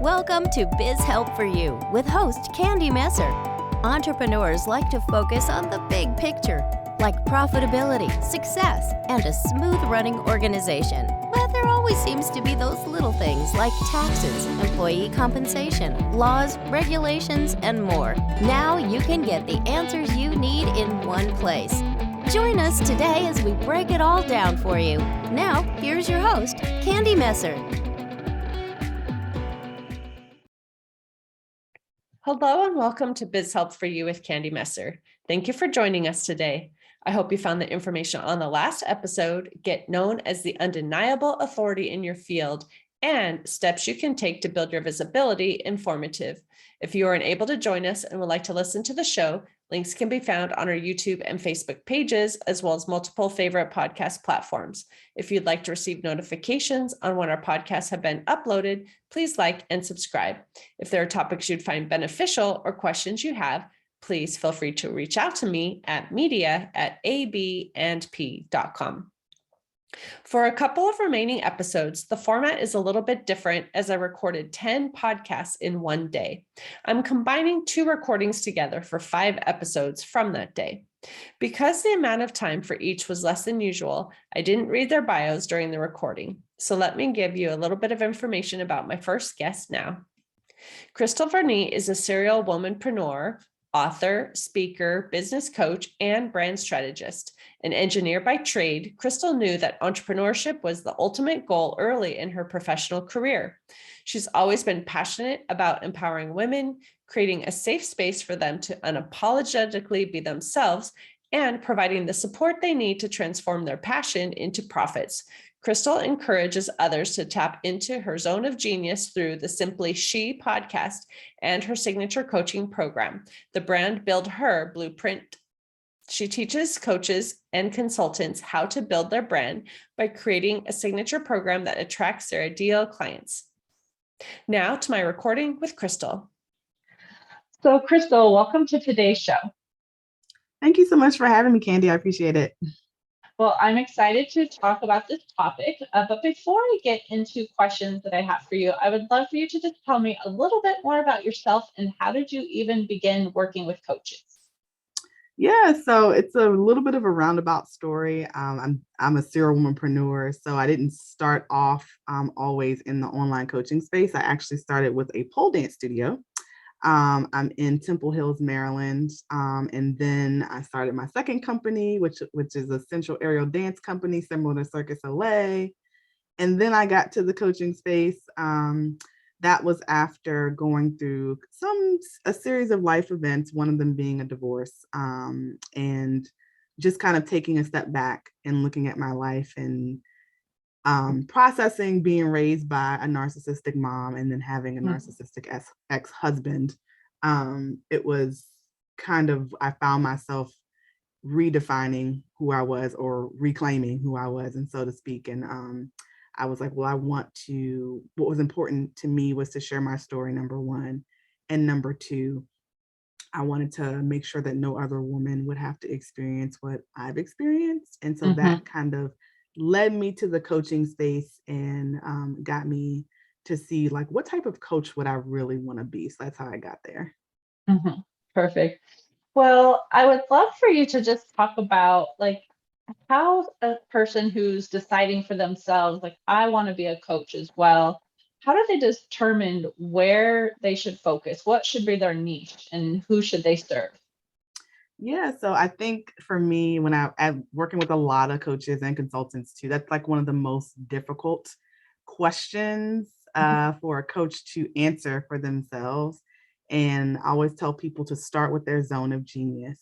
Welcome to Biz Help for You with host Candy Messer. Entrepreneurs like to focus on the big picture, like profitability, success, and a smooth running organization. But there always seems to be those little things like taxes, employee compensation, laws, regulations, and more. Now you can get the answers you need in one place. Join us today as we break it all down for you. Now, here's your host, Candy Messer. Hello and welcome to Biz Help for You with Candy Messer. Thank you for joining us today. I hope you found the information on the last episode, get known as the undeniable authority in your field, and steps you can take to build your visibility informative. If you are unable to join us and would like to listen to the show, links can be found on our YouTube and Facebook pages, as well as multiple favorite podcast platforms. If you'd like to receive notifications on when our podcasts have been uploaded, please like and subscribe. If there are topics you'd find beneficial or questions you have, please feel free to reach out to me at media@abandp.com. For a couple of remaining episodes, the format is a little bit different as I recorded 10 podcasts in one day. I'm combining 2 recordings together for 5 episodes from that day. Because the amount of time for each was less than usual, I didn't read their bios during the recording. So let me give you a little bit of information about my first guest now. Krystal Vernee is a serial womanpreneur, author, speaker, business coach, and brand strategist. An engineer by trade, Krystal knew that entrepreneurship was the ultimate goal early in her professional career. She's always been passionate about empowering women, creating a safe space for them to unapologetically be themselves, and providing the support they need to transform their passion into profits. Krystal encourages others to tap into her zone of genius through the Simply She podcast and her signature coaching program, the Brand Build Her Blueprint. She teaches coaches and consultants how to build their brand by creating a signature program that attracts their ideal clients. Now to my recording with Krystal. So Krystal, welcome to today's show. Thank you so much for having me, Candy. I appreciate it. Well, I'm excited to talk about this topic, but before I get into questions that I have for you, I would love for you to just tell me a little bit more about yourself and how did you even begin working with coaches? Yeah, so it's a little bit of a roundabout story. I'm a serial womanpreneur, so I didn't start off always in the online coaching space. I actually started with a pole dance studio. I'm in Temple Hills, Maryland, and then I started my second company, which is a central aerial dance company similar to Circus LA. And then I got to the coaching space. That was after going through a series of life events, one of them being a divorce, and just kind of taking a step back and looking at my life and processing being raised by a narcissistic mom and then having a narcissistic ex-husband. It was kind of, I found myself redefining who I was or reclaiming who I was, and so to speak. And I was like, well, what was important to me was to share my story, number one. And number two, I wanted to make sure that no other woman would have to experience what I've experienced. And so that kind of led me to the coaching space and got me to see like, what type of coach would I really want to be? So that's how I got there. Perfect. Well, I would love for you to just talk about like how a person who's deciding for themselves, like I want to be a coach as well, how do they determine where they should focus? What should be their niche and who should they serve? Yeah, so I think for me, when I'm working with a lot of coaches and consultants too, that's like one of the most difficult questions for a coach to answer for themselves. And I always tell people to start with their zone of genius.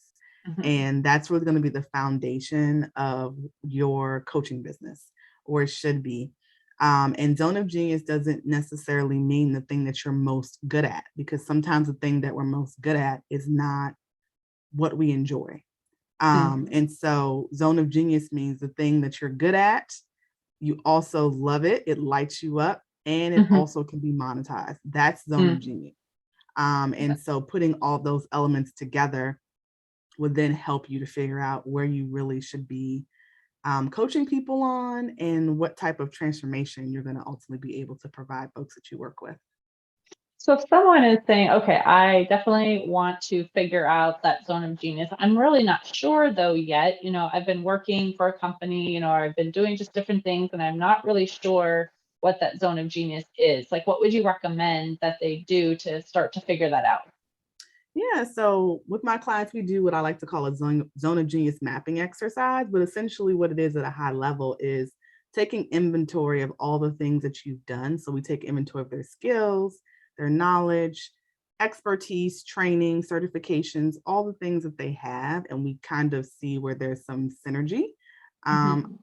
And that's really going to be the foundation of your coaching business, or it should be. And zone of genius doesn't necessarily mean the thing that you're most good at, because sometimes the thing that we're most good at is not what we enjoy. And so zone of genius means the thing that you're good at, you also love it, it lights you up, and it also can be monetized. That's zone of genius. And so putting all those elements together would then help you to figure out where you really should be coaching people on and what type of transformation you're going to ultimately be able to provide folks that you work with. So if someone is saying, okay, I definitely want to figure out that zone of genius. I'm really not sure though yet. I've been working for a company, or I've been doing just different things and I'm not really sure what that zone of genius is. Like, what would you recommend that they do to start to figure that out? Yeah, so with my clients, we do what I like to call a zone of genius mapping exercise. But essentially, what it is at a high level is taking inventory of all the things that you've done. So we take inventory of their skills, their knowledge, expertise, training, certifications, all the things that they have. And we kind of see where there's some synergy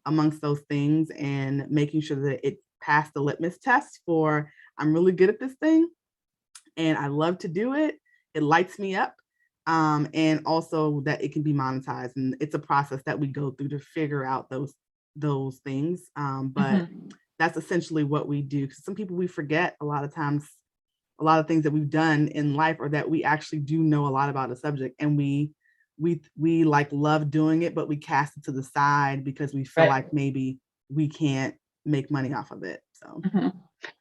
amongst those things and making sure that it passed the litmus test for I'm really good at this thing and I love to do it. It lights me up. And also that it can be monetized. And it's a process that we go through to figure out those things. But that's essentially what we do. Because some people we forget a lot of times, a lot of things that we've done in life or that we actually do know a lot about a subject. And we like love doing it, but we cast it to the side because we feel like maybe we can't make money off of it. So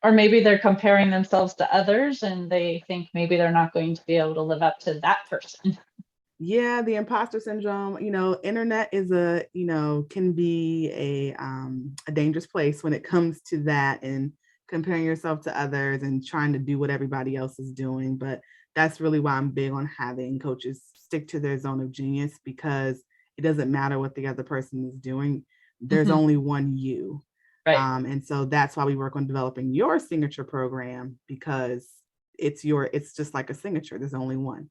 or maybe they're comparing themselves to others and they think maybe they're not going to be able to live up to that person. Yeah, the imposter syndrome, internet is can be a dangerous place when it comes to that and comparing yourself to others and trying to do what everybody else is doing. But that's really why I'm big on having coaches stick to their zone of genius, because it doesn't matter what the other person is doing. There's only one you. Right. And so that's why we work on developing your signature program, because it's just like a signature. There's only one.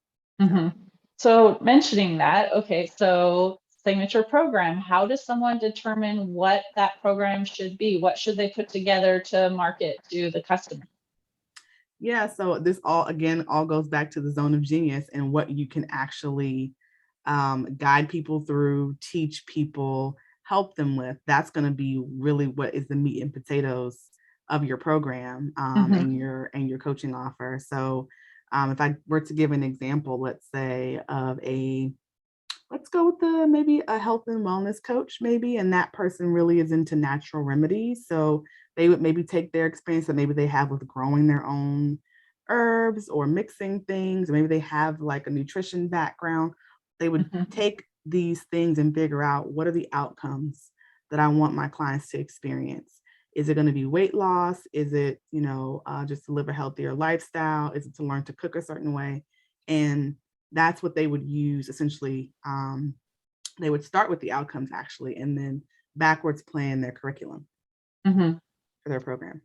So mentioning that, okay, so signature program, how does someone determine what that program should be? What should they put together to market to the customer? Yeah, so this all goes back to the zone of genius and what you can actually guide people through, teach people, help them with. That's going to be really what is the meat and potatoes of your program and your coaching offer. So if I were to give an example, let's say let's go with maybe a health and wellness coach, maybe, and that person really is into natural remedies. So they would maybe take their experience that maybe they have with growing their own herbs or mixing things, or maybe they have like a nutrition background. They would take these things and figure out what are the outcomes that I want my clients to experience. Is it going to be weight loss? Is it, just to live a healthier lifestyle? Is it to learn to cook a certain way? And that's what they would use essentially. They would start with the outcomes actually, and then backwards plan their curriculum for their program.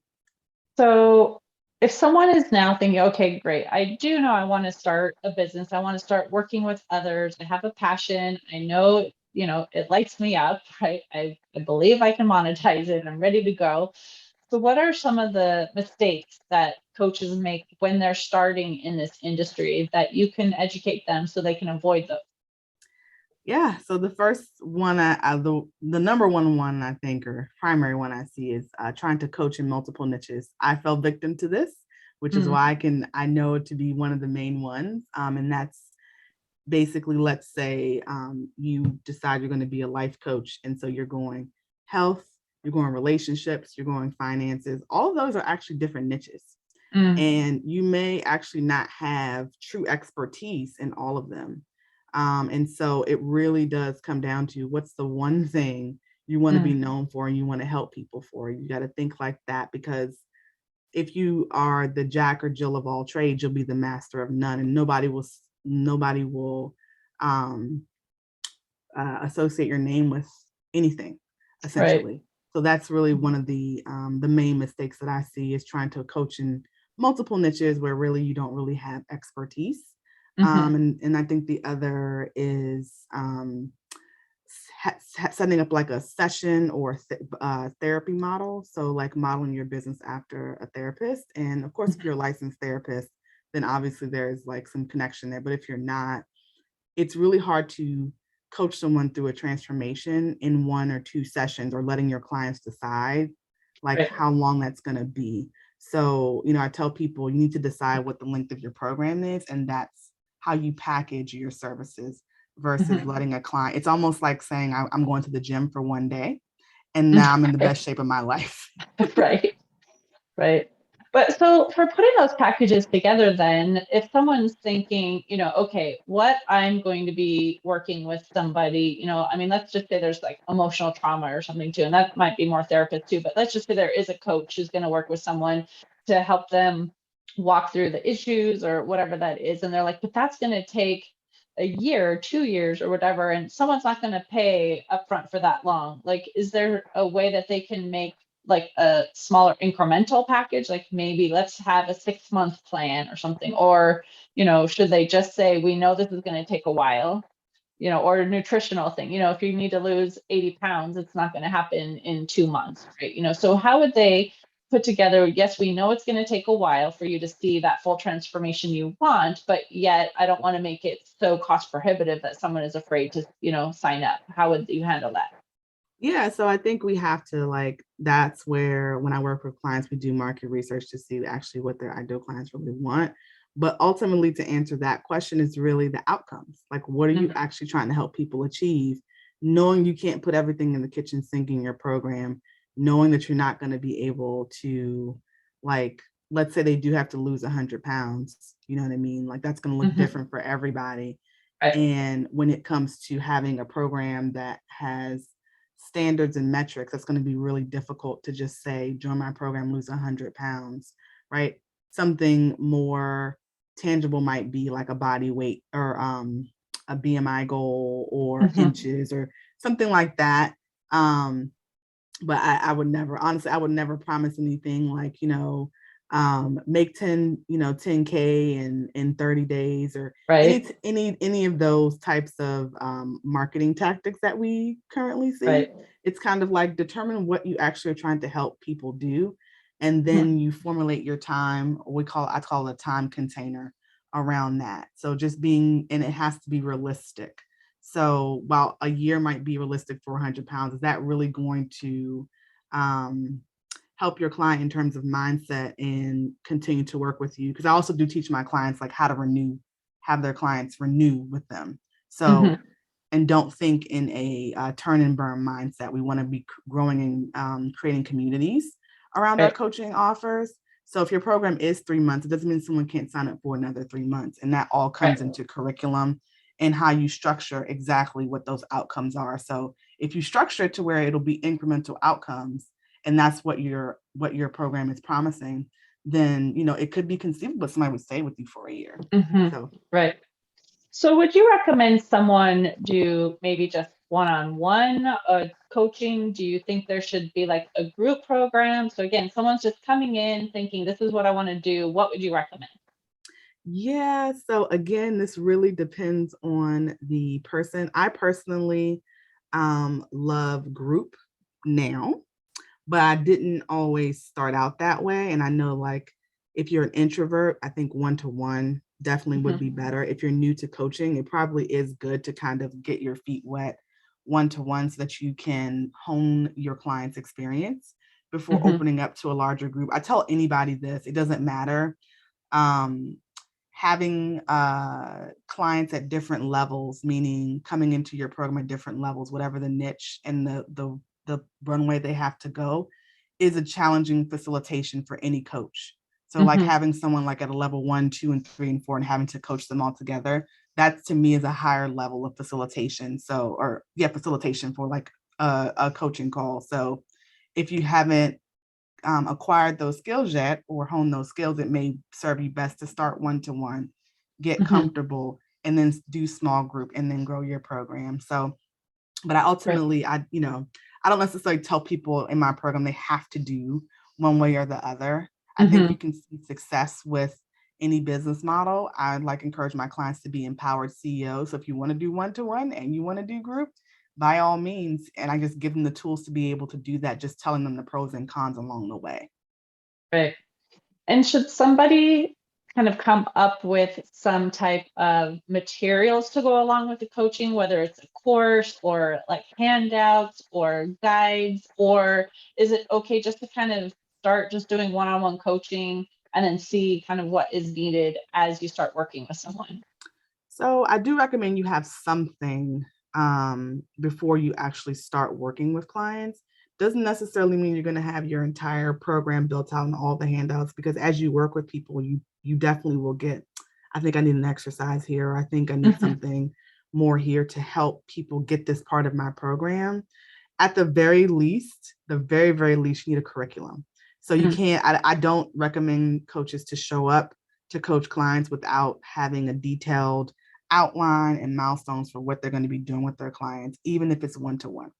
So if someone is now thinking, okay, great, I do know I want to start a business. I want to start working with others. I have a passion. I know, it lights me up, right? I believe I can monetize it. I'm ready to go. So what are some of the mistakes that coaches make when they're starting in this industry that you can educate them so they can avoid those? Yeah, so the first one, the number one I think, or primary one I see is trying to coach in multiple niches. I fell victim to this, which is why I know it to be one of the main ones. And that's basically, let's say you decide you're going to be a life coach. And so you're going health, you're going relationships, you're going finances. All of those are actually different niches. And you may actually not have true expertise in all of them. And so it really does come down to what's the one thing you want to be known for and you want to help people for. You got to think like that, because if you are the Jack or Jill of all trades, you'll be the master of none, and nobody will associate your name with anything, essentially. Right. So that's really one of the main mistakes that I see, is trying to coach in multiple niches where really you don't really have expertise. And I think the other is setting up like a session or therapy model. So like modeling your business after a therapist. And of course, if you're a licensed therapist, then obviously there's like some connection there. But if you're not, it's really hard to coach someone through a transformation in 1 or 2 sessions, or letting your clients decide like how long that's going to be. So, I tell people you need to decide what the length of your program is, and that's how you package your services versus letting a client. It's almost like saying I'm going to the gym for 1 day and now I'm in the best shape of my life. Right. But so for putting those packages together, then if someone's thinking, okay, what I'm going to be working with somebody, I mean, let's just say there's like emotional trauma or something too, and that might be more therapist too, but let's just say there is a coach who's going to work with someone to help them walk through the issues or whatever that is. And they're like, but that's going to take a year, 2 years or whatever, and someone's not going to pay upfront for that long. Like, is there a way that they can make like a smaller incremental package, like maybe let's have a 6-month plan or something, or should they just say, we know this is going to take a while, or a nutritional thing, if you need to lose 80 pounds, it's not going to happen in 2 months, right? So how would they put together, yes, we know it's going to take a while for you to see that full transformation you want, but yet I don't want to make it so cost prohibitive that someone is afraid to sign up. How would you handle that? Yeah, so I think we have to that's where when I work with clients, we do market research to see actually what their ideal clients really want. But ultimately, to answer that question is really the outcomes. Like, what are you actually trying to help people achieve? Knowing you can't put everything in the kitchen sink in your program, knowing that you're not going to be able to, let's say they do have to lose 100 pounds, you know what I mean? Like, that's going to look different for everybody. Right. And when it comes to having a program that has standards and metrics, that's going to be really difficult to just say, join my program, lose 100 pounds, right? Something more tangible might be like a body weight or a BMI goal or inches or something like that. But I would never, honestly, I would never promise anything like, make 10K in 30 days or Right. any of those types of marketing tactics that we currently see. Right. It's kind of like determine what you actually are trying to help people do. And then you formulate your time, I call it a time container around that. So and it has to be realistic. So while a year might be realistic for 100 pounds, is that really going to help your client in terms of mindset and continue to work with you? Because I also do teach my clients like how to have their clients renew with them. So, and don't think in a turn and burn mindset. We want to be growing and creating communities around our coaching offers. So if your program is 3 months, it doesn't mean someone can't sign up for another 3 months. And that all comes into curriculum and how you structure exactly what those outcomes are. So if you structure it to where it'll be incremental outcomes, and that's what your program is promising, then it could be conceivable somebody would stay with you for a year. So Right. So would you recommend someone do maybe just one-on-one coaching? Do you think there should be like a group program? So again, someone's just coming in thinking, this is what I want to do. What would you recommend? Yeah, so again, this really depends on the person. I personally love group now, but I didn't always start out that way. And I know if you're an introvert, I think one-to-one definitely would be better. If you're new to coaching, it probably is good to kind of get your feet wet one-to-one so that you can hone your client's experience before opening up to a larger group. I tell anybody this, it doesn't matter. Having clients at different levels, meaning coming into your program at different levels, whatever the niche and the runway they have to go, is a challenging facilitation for any coach. So having someone at a level 1, 2, and 3, and 4 and having to coach them all together, that to me is a higher level of facilitation. Facilitation for a coaching call. So if you haven't acquired those skills yet or honed those skills, it may serve you best to start one-to-one, get comfortable, and then do small group and then grow your program. So, but I ultimately, I don't necessarily tell people in my program they have to do one way or the other. I think you can see success with any business model. I encourage my clients to be empowered CEOs. So if you want to do one-to-one and you want to do group, by all means. And I just give them the tools to be able to do that, just telling them the pros and cons along the way. Right. And should somebody kind of come up with some type of materials to go along with the coaching, whether it's a course or like handouts or guides, or is it okay just to kind of start just doing one-on-one coaching and then see kind of what is needed as you start working with someone? So I do recommend you have something before you actually start working with clients. doesn't necessarily mean you're going to have your entire program built out and all the handouts, because as you work with people, you definitely will get, I think I need an exercise here, or I think I need something more here to help people get this part of my program. At the very least, very least, you need a curriculum. So you can't, I don't recommend coaches to show up to coach clients without having a detailed outline and milestones for what they're going to be doing with their clients, even if it's one-to-one.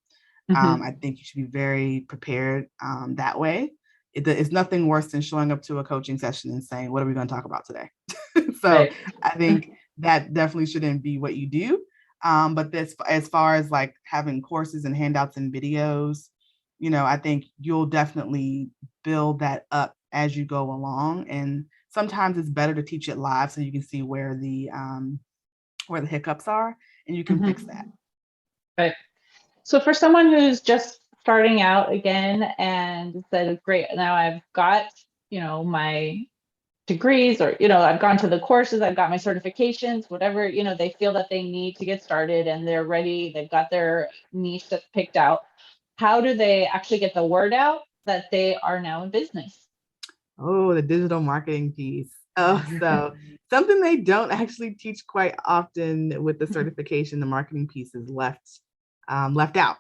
I think you should be very prepared that way. It's nothing worse than showing up to a coaching session and saying, what are we going to talk about today? So I think that definitely shouldn't be what you do. But this, as far as like having courses and handouts and videos, I think you'll definitely build that up as you go along. And sometimes it's better to teach it live so you can see where the hiccups are and you can fix that. Right. So for someone who's just starting out again and said, great, now I've got, my degrees, or, I've gone to the courses, I've got my certifications, whatever, they feel that they need to get started and they're ready, they've got their niche that's picked out. How do they actually get the word out that they are now in business? Oh, the digital marketing piece. Oh, so something they don't actually teach quite often with the certification, the marketing piece is left out.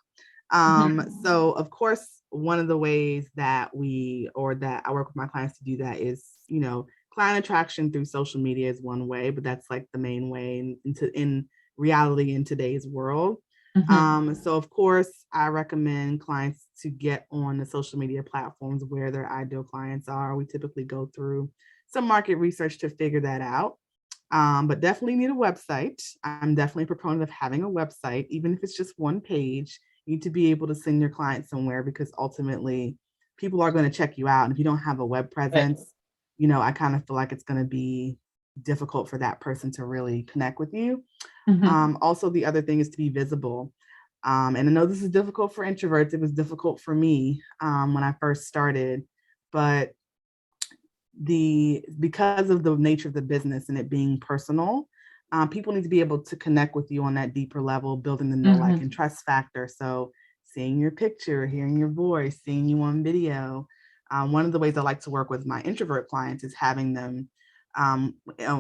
So of course, one of the ways that I work with my clients to do that is, client attraction through social media is one way, but that's like the main way in reality in today's world. So of course, I recommend clients to get on the social media platforms where their ideal clients are. We typically go through some market research to figure that out. But definitely need a website. I'm definitely a proponent of having a website, even if it's just one page. You need to be able to send your client somewhere, because ultimately people are going to check you out. And if you don't have a web presence, I kind of feel like it's going to be difficult for that person to really connect with you. Also, the other thing is to be visible. And I know this is difficult for introverts. It was difficult for me when I first started, but because of the nature of the business and it being personal, people need to be able to connect with you on that deeper level, building the know, like, and trust factor. So seeing your picture, hearing your voice, seeing you on video. One of the ways I like to work with my introvert clients is having them,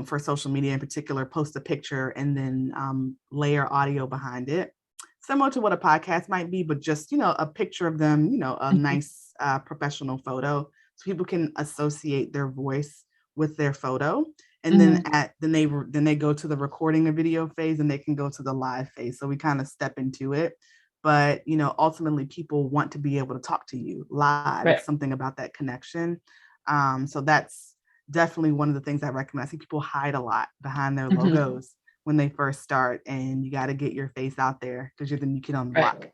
for social media in particular, post a picture and then layer audio behind it, similar to what a podcast might be, but just, a picture of them, a nice professional photo, so people can associate their voice with their photo. And then then they go to the recording a video phase, and they can go to the live phase. So we kind of step into it. But, ultimately people want to be able to talk to you live. Right. It's something about that connection. So that's definitely one of the things I recommend. I see people hide a lot behind their logos when they first start, and you got to get your face out there, because then you get on the block.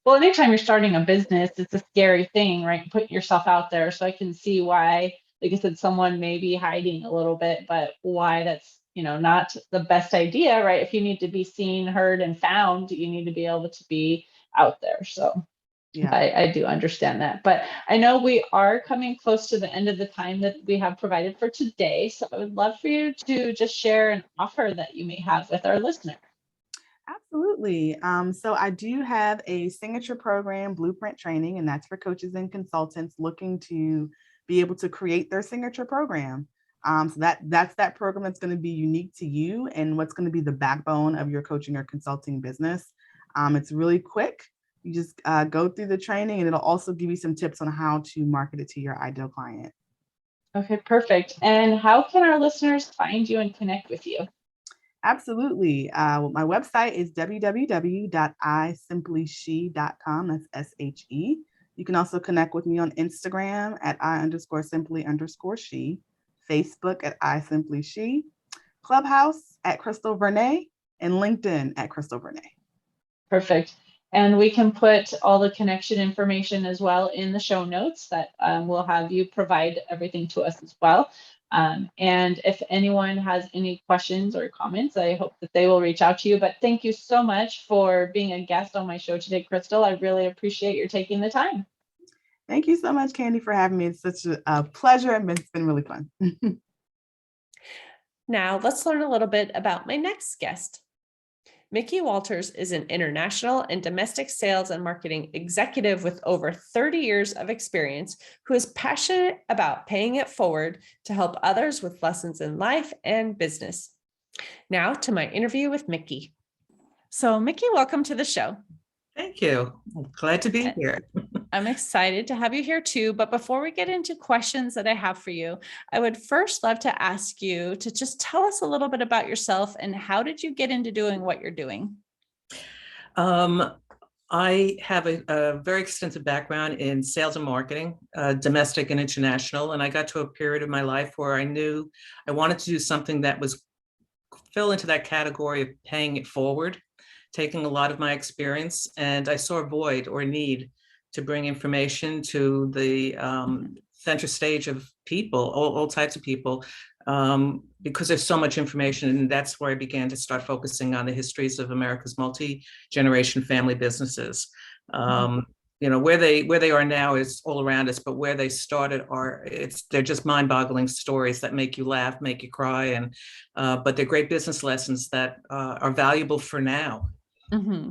Well, anytime you're starting a business, it's a scary thing, right? Put yourself out there. So I can see why, like I said, someone may be hiding a little bit, but why that's, not the best idea, right? If you need to be seen, heard, and found, you need to be able to be out there. So yeah, I do understand that. But I know we are coming close to the end of the time that we have provided for today. So I would love for you to just share an offer that you may have with our listeners. Absolutely. So I do have a signature program, Blueprint Training, and that's for coaches and consultants looking to be able to create their signature program. So that's that program that's going to be unique to you and what's going to be the backbone of your coaching or consulting business. It's really quick. You just go through the training, and it'll also give you some tips on how to market it to your ideal client. Okay, perfect. And how can our listeners find you and connect with you? Absolutely. My website is www.isimplyShe.com. That's SHE. You can also connect with me on Instagram at I_simply_she, Facebook at isimplyShe, Clubhouse at Krystal Vernee, and LinkedIn at Krystal Vernee. Perfect. And we can put all the connection information as well in the show notes that will have you provide everything to us as well. And if anyone has any questions or comments, I hope that they will reach out to you. But thank you so much for being a guest on my show today, Krystal. I really appreciate your taking the time. Thank you so much, Candy, for having me. It's such a pleasure, and it's been really fun. Now let's learn a little bit about my next guest. Mickey Walters is an international and domestic sales and marketing executive with over 30 years of experience who is passionate about paying it forward to help others with lessons in life and business. Now to my interview with Mickey. So Mickey, welcome to the show. Thank you. I'm glad to be here. I'm excited to have you here too. But before we get into questions that I have for you, I would first love to ask you to just tell us a little bit about yourself and how did you get into doing what you're doing? I have a very extensive background in sales and marketing, domestic and international. And I got to a period of my life where I knew I wanted to do something that fell into that category of paying it forward, taking a lot of my experience. And I saw a void or need to bring information to the center stage of people, all types of people, because there's so much information. And that's where I began to start focusing on the histories of America's multi-generation family businesses. Where they are now is all around us, but where they started they're just mind-boggling stories that make you laugh, make you cry, and but they're great business lessons that are valuable for now. Mm-hmm.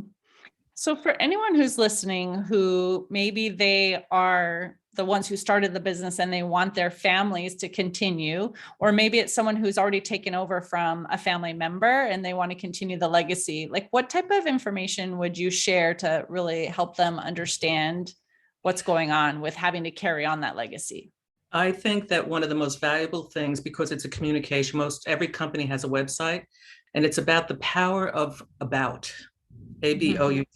So for anyone who's listening, who maybe they are the ones who started the business and they want their families to continue, or maybe it's someone who's already taken over from a family member and they want to continue the legacy, like what type of information would you share to really help them understand what's going on with having to carry on that legacy? I think that one of the most valuable things, because it's a communication, every company has a website, and it's about the power of about. ABOUT,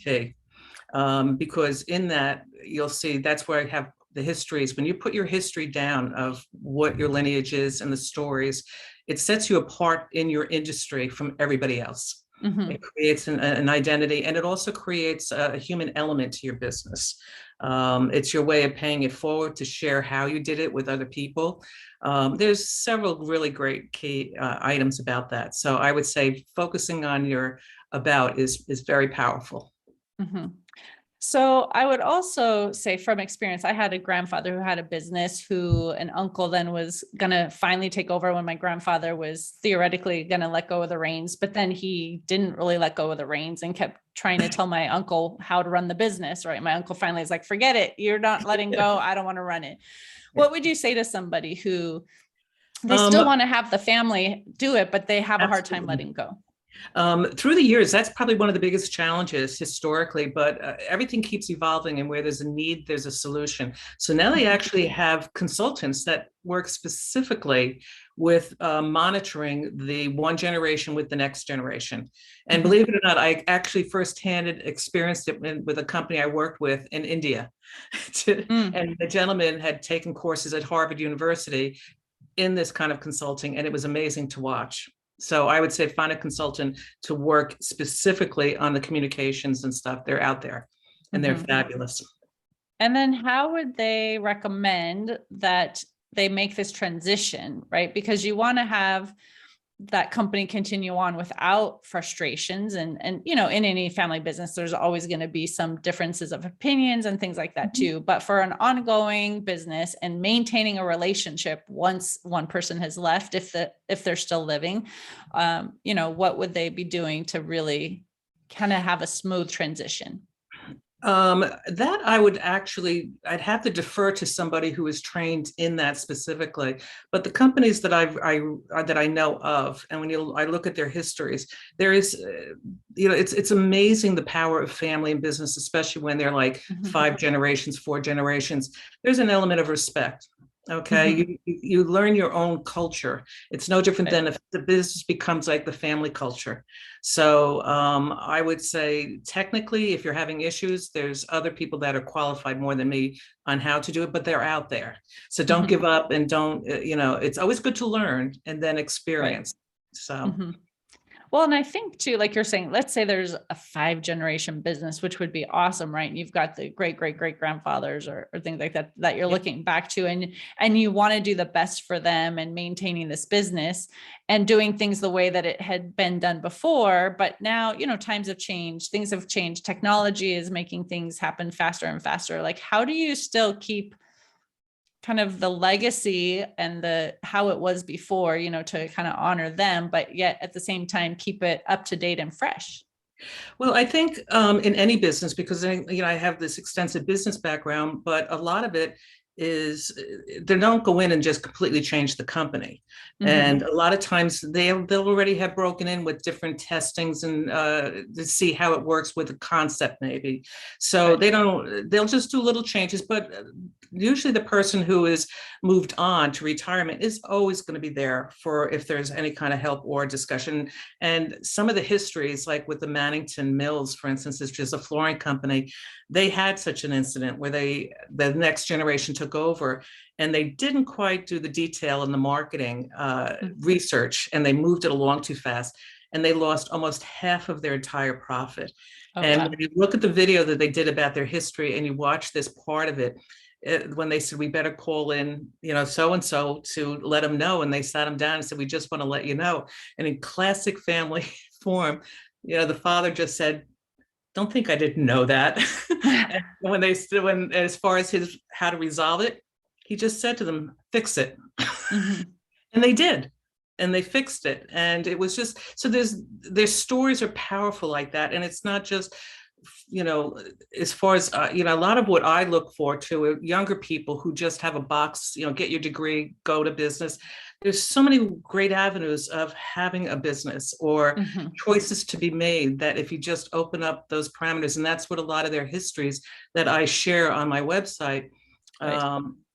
because in that you'll see that's where I have the histories. When you put your history down of what your lineage is and the stories, it sets you apart in your industry from everybody else. Mm-hmm. It creates an identity, and it also creates a human element to your business. It's your way of paying it forward to share how you did it with other people. There's several really great key items about that. So I would say focusing on your about is very powerful. Mm-hmm. So I would also say from experience, I had a grandfather who had a business who an uncle then was going to finally take over when my grandfather was theoretically going to let go of the reins, but then he didn't really let go of the reins and kept trying to tell my uncle how to run the business, right? My uncle finally is like, forget it. You're not letting go. I don't want to run it. What would you say to somebody who they still want to have the family do it, but they have a hard time letting go? Through the years, that's probably one of the biggest challenges historically, but everything keeps evolving, and where there's a need, there's a solution. So now they actually have consultants that work specifically with monitoring the one generation with the next generation. And believe it or not, I actually firsthand experienced it with a company I worked with in India. And the gentleman had taken courses at Harvard University in this kind of consulting, and it was amazing to watch. So I would say find a consultant to work specifically on the communications and stuff. They're out there and they're fabulous. And then how would they recommend that they make this transition, right? Because you want to have that company continue on without frustrations and in any family business, there's always going to be some differences of opinions and things like that too. But for an ongoing business and maintaining a relationship once one person has left, if they're still living, what would they be doing to really kind of have a smooth transition? That I'd have to defer to somebody who is trained in that specifically. But the companies that I know of, and when I look at their histories, there is, it's amazing the power of family and business, especially when they're like 5 generations, 4 generations. There's an element of respect. Okay, you learn your own culture. It's no different than if the business becomes like the family culture. So I would say technically, if you're having issues, there's other people that are qualified more than me on how to do it, but they're out there. So don't give up, and don't, it's always good to learn and then experience. Right. So. Well, and I think too, like you're saying, let's say there's a 5-generation business, which would be awesome, right? And you've got the great grandfathers or things like that you're looking back to, and you want to do the best for them and maintaining this business and doing things the way that it had been done before. But now, times have changed, things have changed. Technology is making things happen faster and faster. Like, how do you still keep kind of the legacy and how it was before, to kind of honor them, but yet at the same time, keep it up to date and fresh? Well, I think in any business, because I have this extensive business background, but a lot of it is they don't go in and just completely change the company. And a lot of times they'll already have broken in with different testings and to see how it works with the concept maybe. So they'll just do little changes, but usually the person who is moved on to retirement is always going to be there for if there's any kind of help or discussion. And some of the histories, like with the Mannington Mills, for instance, which is a flooring company, they had such an incident where the next generation took over and they didn't quite do the detail in the marketing research, and they moved it along too fast, and they lost almost half of their entire profit. And when you look at the video that they did about their history and you watch this part of it, when they said, we better call in, so-and-so to let them know. And they sat them down and said, we just want to let you know. And in classic family form, the father just said, don't think I didn't know that. when as far as how to resolve it, he just said to them, fix it. And they did. And they fixed it. And it was just, so their stories are powerful like that. And it's not just, as far as, a lot of what I look for to younger people who just have a box, get your degree, go to business. There's so many great avenues of having a business or choices to be made that if you just open up those parameters, and that's what a lot of their histories that I share on my website,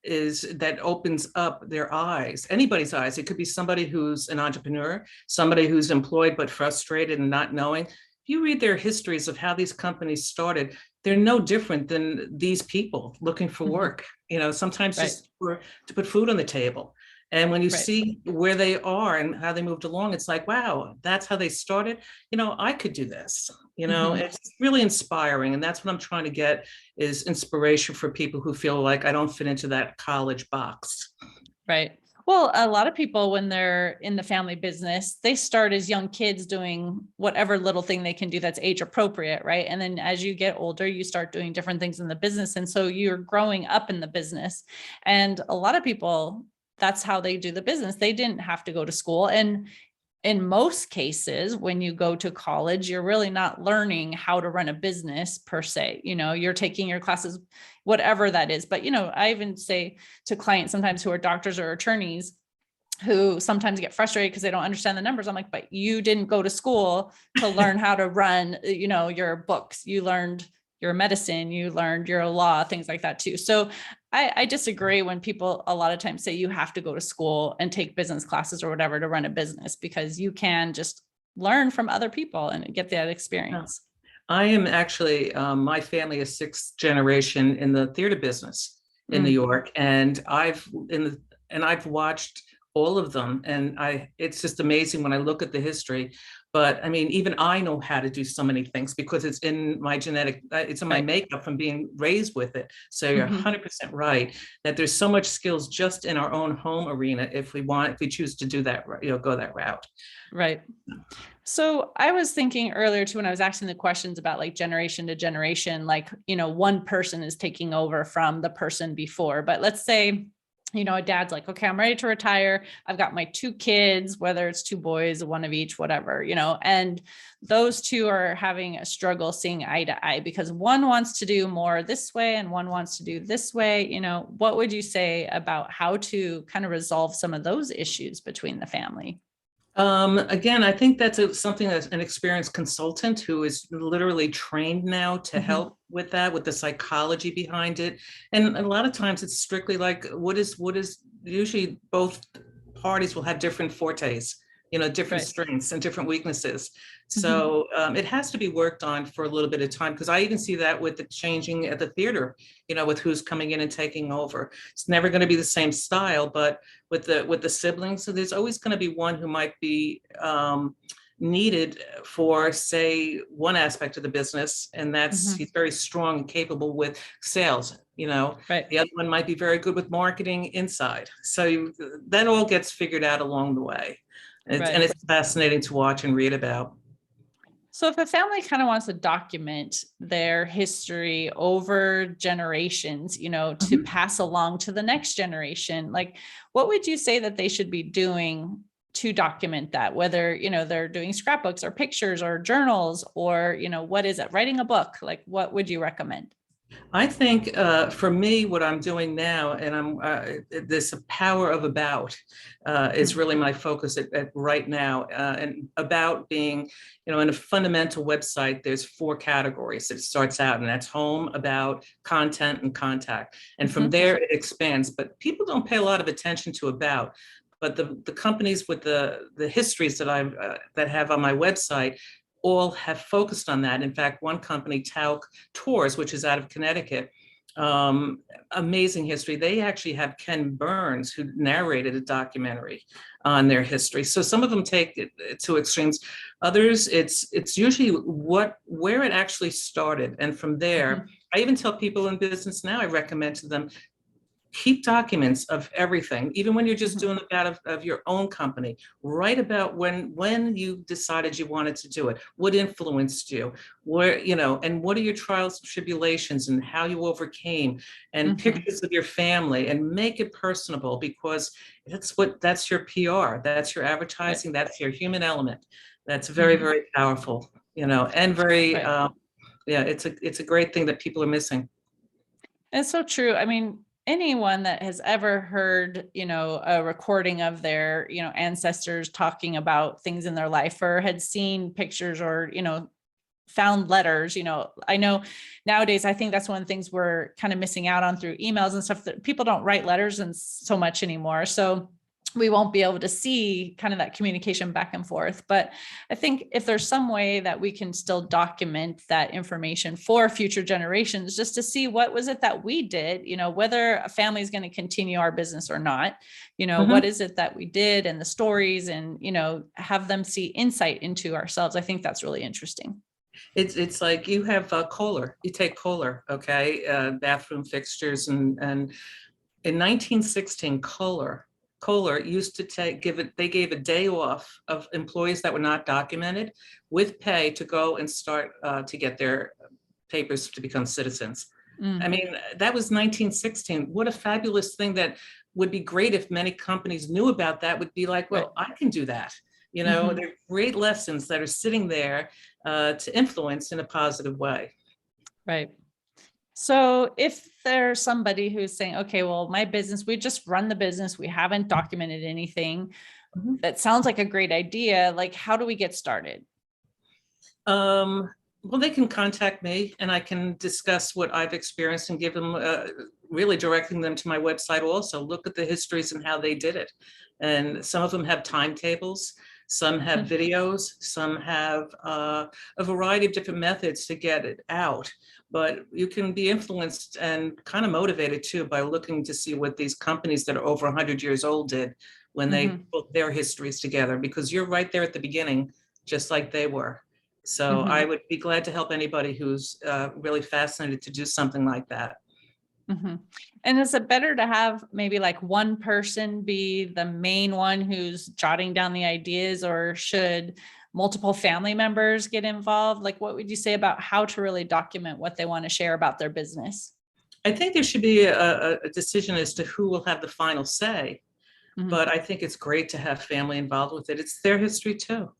is that opens up their eyes, anybody's eyes. It could be somebody who's an entrepreneur, somebody who's employed but frustrated and not knowing. If you read their histories of how these companies started, they're no different than these people looking for work, sometimes just to put food on the table. And when you see where they are and how they moved along, it's like, wow, that's how they started. I could do this. It's really inspiring. And that's what I'm trying to get is inspiration for people who feel like I don't fit into that college box. Right. Well, a lot of people, when they're in the family business, they start as young kids doing whatever little thing they can do that's age appropriate, right? And then as you get older, you start doing different things in the business. And so you're growing up in the business. And a lot of people, that's how they do the business. They didn't have to go to school. And in most cases, when you go to college, you're really not learning how to run a business per se. You're taking your classes, whatever that is. But, I even say to clients sometimes who are doctors or attorneys who sometimes get frustrated because they don't understand the numbers. I'm like, but you didn't go to school to learn how to run, your books. You learned your medicine, you learned your law, things like that too. So I disagree when people a lot of times say you have to go to school and take business classes or whatever to run a business, because you can just learn from other people and get that experience. I am actually, my family is 6th generation in the theater business in New York, and I've watched all of them, and it's just amazing when I look at the history. But I mean, even I know how to do so many things because it's in my genetic, it's in my makeup from being raised with it. So you're 100% right that there's so much skills just in our own home arena if we choose to do that, go that route. Right. So I was thinking earlier too, when I was asking the questions about like generation to generation, like, one person is taking over from the person before, but let's say, a dad's like, okay, I'm ready to retire. I've got my 2 kids, whether it's 2 boys, 1 of each, whatever, and those 2 are having a struggle seeing eye to eye because one wants to do more this way and one wants to do this way. What would you say about how to kind of resolve some of those issues between the family? Again, I think that's something that's an experienced consultant who is literally trained now to help with that, with the psychology behind it. And a lot of times it's strictly like, what is usually both parties will have different fortes, different strengths and different weaknesses. So it has to be worked on for a little bit of time, because I even see that with the changing at the theater, with who's coming in and taking over. It's never going to be the same style, but with the siblings, so there's always going to be one who might be needed for, say, one aspect of the business, and that's he's very strong and capable with sales. The other one might be very good with marketing inside. So that all gets figured out along the way. And it's fascinating to watch and read about. So if a family kind of wants to document their history over generations, to pass along to the next generation, like what would you say that they should be doing to document that, whether, they're doing scrapbooks or pictures or journals, or, what is it, writing a book? Like, what would you recommend? I think for me, what I'm doing now, and this power of about is really my focus at right now. And about being, in a fundamental website, there's 4 categories. It starts out, and that's home, about, content, and contact. And from there, it expands. But people don't pay a lot of attention to about. But the companies with the histories that have on my website all have focused on that. In fact, one company, Tauk Tours, which is out of Connecticut, amazing history. They actually have Ken Burns, who narrated a documentary on their history. So some of them take it to extremes. Others, it's usually where it actually started. And from there, I even tell people in business now, I recommend to them, keep documents of everything, even when you're just doing about of your own company. Write about when you decided you wanted to do it, what influenced you, where, and what are your trials and tribulations and how you overcame, and pictures of your family, and make it personable, because that's your PR, that's your advertising, that's your human element. That's very, very powerful, and very, yeah, it's a great thing that people are missing. It's so true. I mean, anyone that has ever heard, a recording of their, ancestors talking about things in their life, or had seen pictures, or, found letters, I know nowadays, I think that's one of the things we're kind of missing out on through emails and stuff, that people don't write letters and so much anymore. So we won't be able to see kind of that communication back and forth. But I think if there's some way that we can still document that information for future generations, just to see what was it that we did, whether a family is going to continue our business or not, what is it that we did, and the stories, and, have them see insight into ourselves. I think that's really interesting. It's like you have Kohler, you take Kohler, okay, bathroom fixtures, and in 1916, Kohler used to they gave a day off of employees that were not documented with pay to go and start to get their papers to become citizens. I mean, that was 1916. What a fabulous thing. That would be great if many companies knew about that, would be like, well, I can do that. They're great lessons that are sitting there to influence in a positive way. Right. So if there's somebody who's saying, okay, well, my business, we just run the business, we haven't documented anything, that sounds like a great idea. Like, how do we get started? Well, they can contact me, and I can discuss what I've experienced and give them, really directing them to my website. Also, look at the histories and how they did it. And some of them have timetables. Some have videos, some have a variety of different methods to get it out. But you can be influenced and kind of motivated too by looking to see what these companies that are over 100 years old did when they put their histories together, because you're right there at the beginning, just like they were. So I would be glad to help anybody who's really fascinated to do something like that. And is it better to have maybe like one person be the main one who's jotting down the ideas, or should multiple family members get involved? Like, what would you say about how to really document what they want to share about their business? I think there should be a decision as to who will have the final say, but I think it's great to have family involved with it. It's their history too.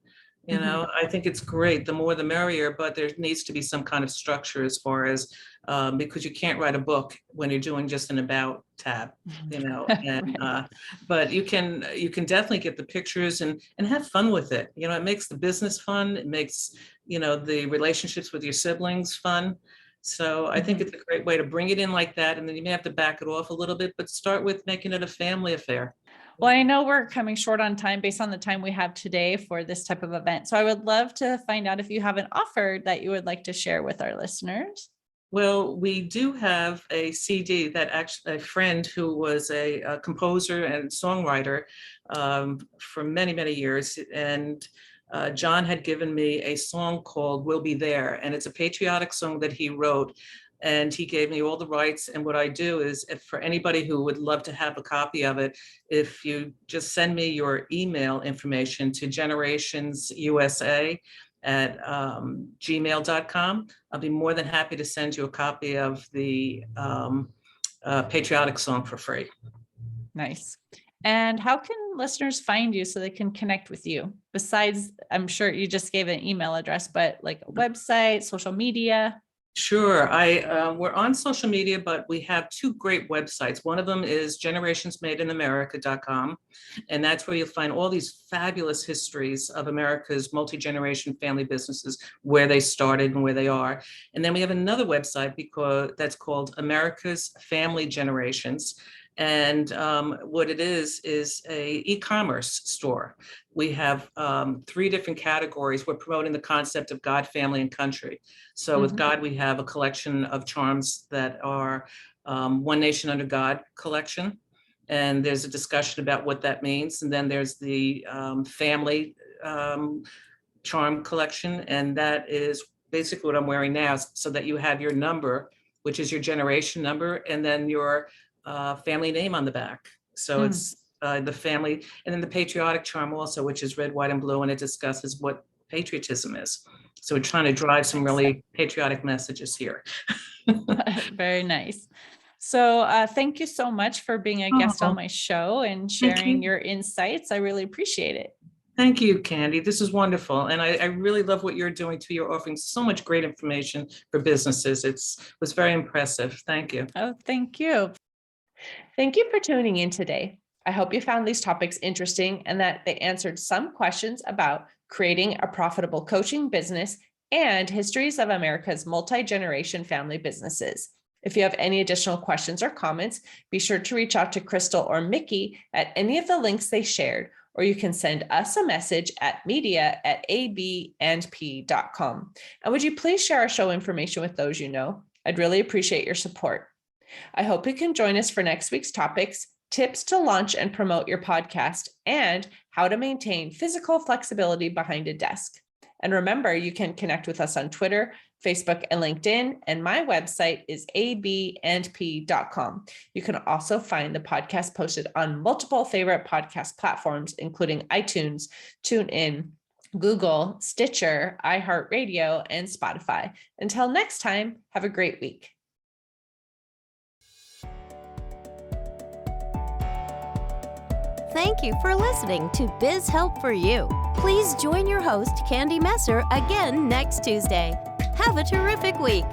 I think it's great. The more the merrier, but there needs to be some kind of structure as far as, because you can't write a book when you're doing just an about tab, and, but you can definitely get the pictures and have fun with it. It makes the business fun. It makes, the relationships with your siblings fun. So I think it's a great way to bring it in like that. And then you may have to back it off a little bit, but start with making it a family affair. Well, I know we're coming short on time based on the time we have today for this type of event. So I would love to find out if you have an offer that you would like to share with our listeners. Well, we do have a CD that actually a friend who was a composer and songwriter for many, many years. And John had given me a song called We'll Be There. And it's a patriotic song that he wrote. And he gave me all the rights. And what I do is, if for anybody who would love to have a copy of it, if you just send me your email information to generationsusa@gmail.com, I'll be more than happy to send you a copy of the patriotic song for free. Nice. And how can listeners find you so they can connect with you? Besides, I'm sure you just gave an email address, but like a website, social media. Sure. We're on social media, but we have two great websites. One of them is generationsmadeinamerica.com, and that's where you'll find all these fabulous histories of America's multi-generation family businesses, where they started and where they are. And then we have another website that's called America's Family Generations. And what it is a e-commerce store. We have 3 different categories. We're promoting the concept of God, family, and country. So with God, we have a collection of charms that are One Nation Under God collection. And there's a discussion about what that means. And then there's the family charm collection. And that is basically what I'm wearing now, so that you have your number, which is your generation number, and then your family name on the back. So it's the family, and then the patriotic charm also, which is red, white, and blue, and it discusses what patriotism is. So we're trying to drive some really patriotic messages here. Very nice. So thank you so much for being a guest on my show and sharing your insights. I really appreciate it. Thank you, Candy. This is wonderful. And I really love what you're doing too. You're offering so much great information for businesses. It was very impressive. Thank you. Oh, thank you. Thank you for tuning in today. I hope you found these topics interesting and that they answered some questions about creating a profitable coaching business and histories of America's multi-generation family businesses. If you have any additional questions or comments, be sure to reach out to Krystal or Mickey at any of the links they shared, or you can send us a message at media@abandp.com. And would you please share our show information with those you know? I'd really appreciate your support. I hope you can join us for next week's topics, tips to launch and promote your podcast, and how to maintain physical flexibility behind a desk. And remember, you can connect with us on Twitter, Facebook, and LinkedIn, and my website is abandp.com. You can also find the podcast posted on multiple favorite podcast platforms, including iTunes, TuneIn, Google, Stitcher, iHeartRadio, and Spotify. Until next time, have a great week. Thank you for listening to Biz Help for You. Please join your host, Candy Messer, again next Tuesday. Have a terrific week.